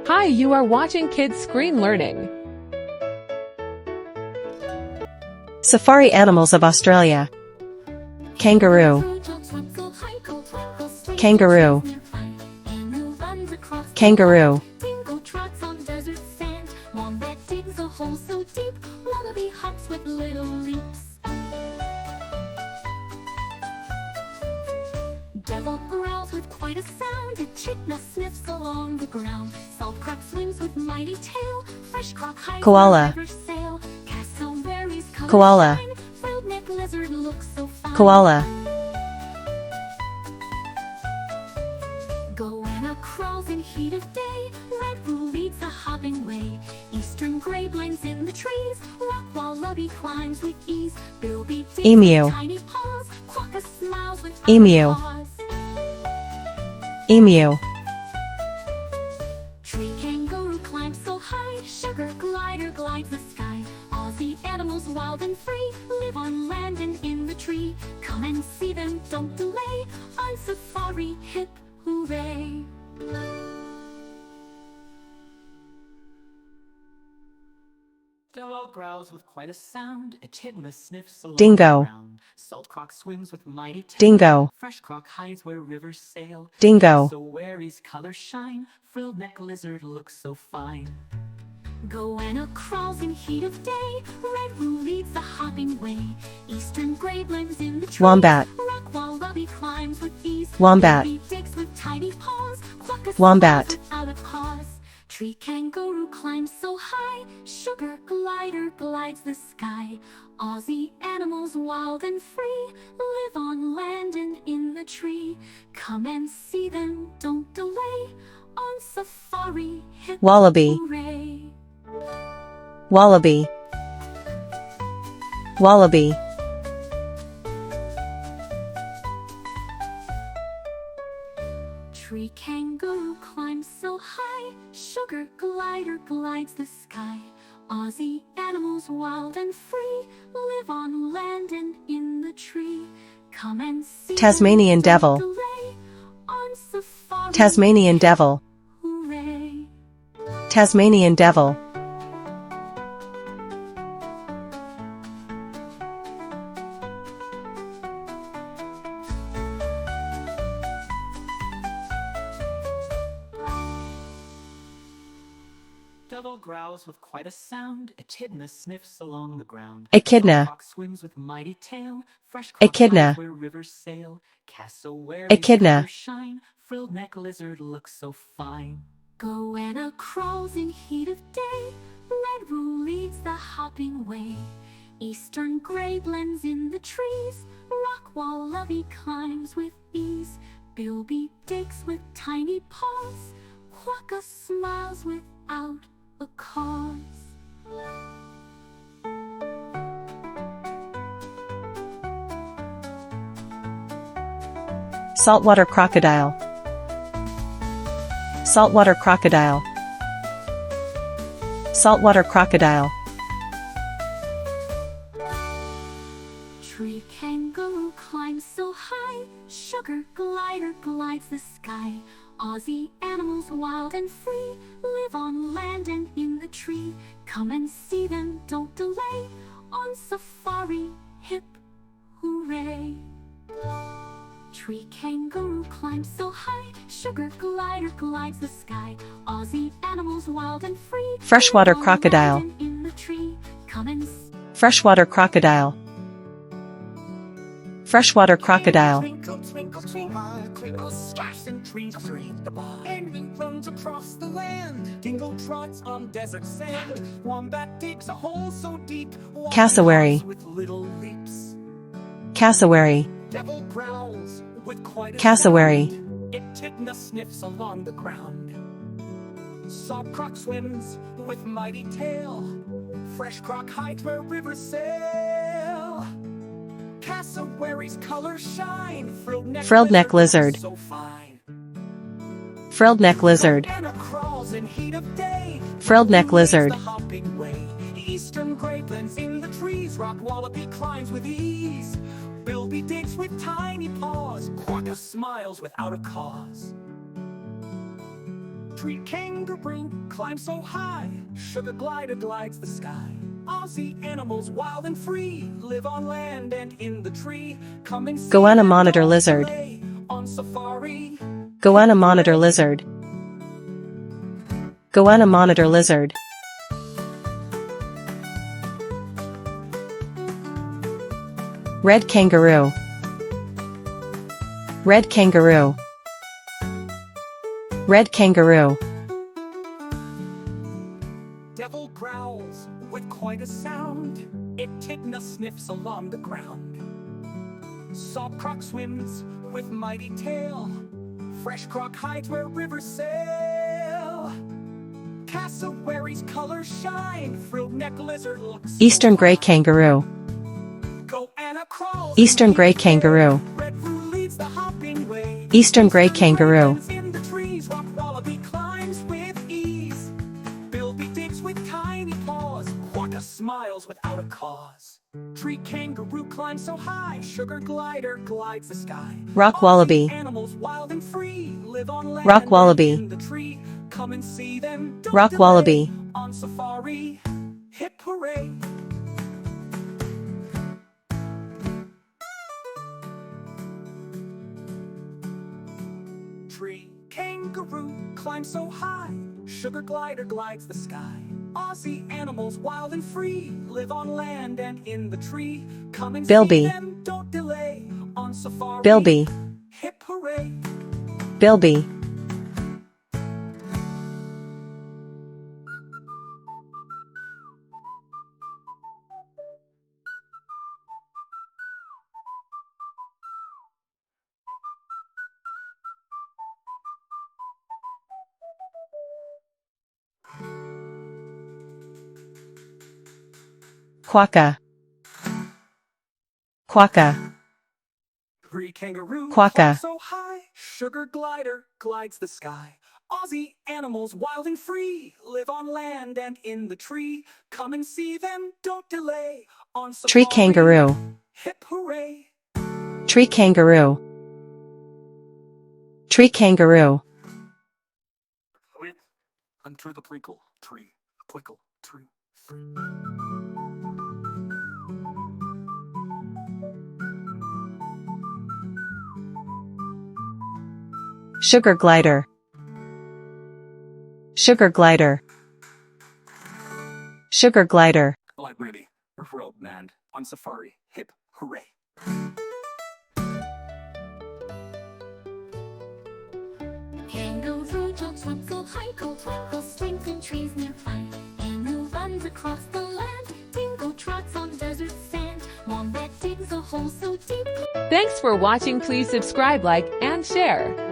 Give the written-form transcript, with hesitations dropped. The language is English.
Hi, you are watching Kids Screen Learning. Safari animals of Australia. Kangaroo. Kangaroo. Kangaroo. Dingo trots on desert sand. Wombat digs a hole so deep. Wallaby hops with little leaps. Devil growls with quite a sound. Echidna sniffs along the ground. Salt croc swims with mighty tail. Fresh croc hides Koala. the river sail. Cassowaries color Koala. shine. Frilled-necked lizard looks so fine. Koala. Goanna crawls in heat of day. Red Roo leads the hopping way. Eastern gray blends in the trees. Rock-wallaby climbs with ease. Bilby digs Emu. with tiny paws. Quokkas smiles with Emu. paws. Emu. Tree kangaroo climbs so high. Sugar glider glides the sky. Aussie animals wild and free live on land and in the tree. Come and see them, don't delay. On safari, hip hooray. Devil growls with quite a sound. Echidna sniffs along Dingo. the ground. Salt croc swims with mighty tail. Dingo. Fresh croc hides where rivers sail. Dingo. Cassowaries color shine. Frilled neck lizard looks so fine. Goanna crawls in heat of day. Red Roo leads the hopping way. Eastern gray blends in the trees. Wombat. Rock-wallaby climbs with ease. Wombat. Bilby digs with tiny paws. Quokkas Wombat. smiles without a cause. Tree kangaroo climbs so high. Sugar glider glides the sky. Aussie animals wild and free live on land and in the tree. Come and see them, don't delay. On safari, hip Wallaby. hooray. Wallaby. Wallaby. Tree kangaroo climbs so high. Sugar glider glides the sky. Aussie animals wild and free live on land and in the tree. Come and see Tasmanian them, Devil. don't delay. On safari, Tasmanian Devil. hooray. Tasmanian Devil. Devil growls with quite a sound. Echidna sniffs along the ground. Echidna. Salt croc swims with mighty tail. Fresh croc Echidna. hides where rivers sail. Cassowaries Echidna. color shine. Frilled neck lizard looks so fine. Goanna crawls in heat of day. Red Roo leads the hopping way. Eastern gray blends in the trees. Rock-wallaby climbs with ease. Bilby digs with tiny paws. Quokka smiles without a cause. Saltwater crocodile. Saltwater crocodile. Saltwater crocodile. Tree kangaroo climbs so high. Sugar glider glides the sky. Aussie animals wild and free live on land and in the tree. Come and see them, don't delay. On safari, hip hooray. Tree kangaroo climbs so high. Sugar glider glides the sky. Aussie animals wild and free. Freshwater live on crocodile. land and in the tree. Come and Freshwater crocodile. Freshwater crocodile. Twinkle, twinkle, twinkle, twinkle, splash and twinkle, the bar. Penguin runs across the land. Dingo trots on desert sand. Wombat digs a hole so deep. Cassowary. With little leaps. Cassowary. Devil growls with quite a Cassowary. sound. Echidna sniffs along the ground. Salt croc swims with mighty tail. Fresh croc hides where rivers sail. Cassowaries color shine. Frilled neck lizard. So fine. Frilled neck lizard. Goanna crawls in heat of day. Frilled neck lizard. The hopping way. Eastern gray blends in the trees. Rock-wallaby climbs with ease. Bilby digs with tiny paws. Quokka smiles without a cause. Tree kangaroo climbs so high, sugar glider glides the sky. Aussie animals wild and free live on land and in the tree. Come and see Goanna them, monitor don't lizard. delay on safari. Goanna monitor lizard. Goanna monitor lizard. Red kangaroo. Red kangaroo. Red kangaroo. Devil growls with quite a sound. Echidna sniffs along the ground. Salt croc swims with mighty tail. Fresh croc hides where rivers sail. Cassowaries colors shine. Frilled neck lizard looks Eastern gray kangaroo. Koala crawls. Eastern gray kangaroo. Red root leads the hopping way. Eastern gray kangaroo. In the trees, rock-wallaby climbs with ease. Bilby digs with tiny paws. Quokkas smiles without a cause. Tree kangaroo climbs so high, sugar glider glides the sky. Rock-wallaby. Animals wild and free live on land. Rock-wallaby. In the tree, come and see them. Don't Rock-wallaby. delay on safari. Hip hooray! Tree kangaroo climbs so high, sugar glider glides the sky. Aussie animals wild and free live on land and in the tree. Come and Bilby. see them, don't delay on safari. Bilby. Hip hooray! Bilby. Quokka. Quokka. Grey kangaroo Quokka. climbs so high, sugar glider glides the sky. Aussie animals wild and free live on land and in the tree. Come and see them, don't delay on safari. Tree kangaroo. Hip hooray! Tree kangaroo. Tree kangaroo. Under the prickle tree, plickle tree. Sugar glider. Sugar glider. Sugar glider. Like ready, road man on safari. Hip hooray! Kangaroo jumps up so high, Koala strength in trees nearby. Emu runs across the land, Dingo trots on desert sand. Wombat digs a hole so deep. Thanks for watching. Please subscribe, like, and share.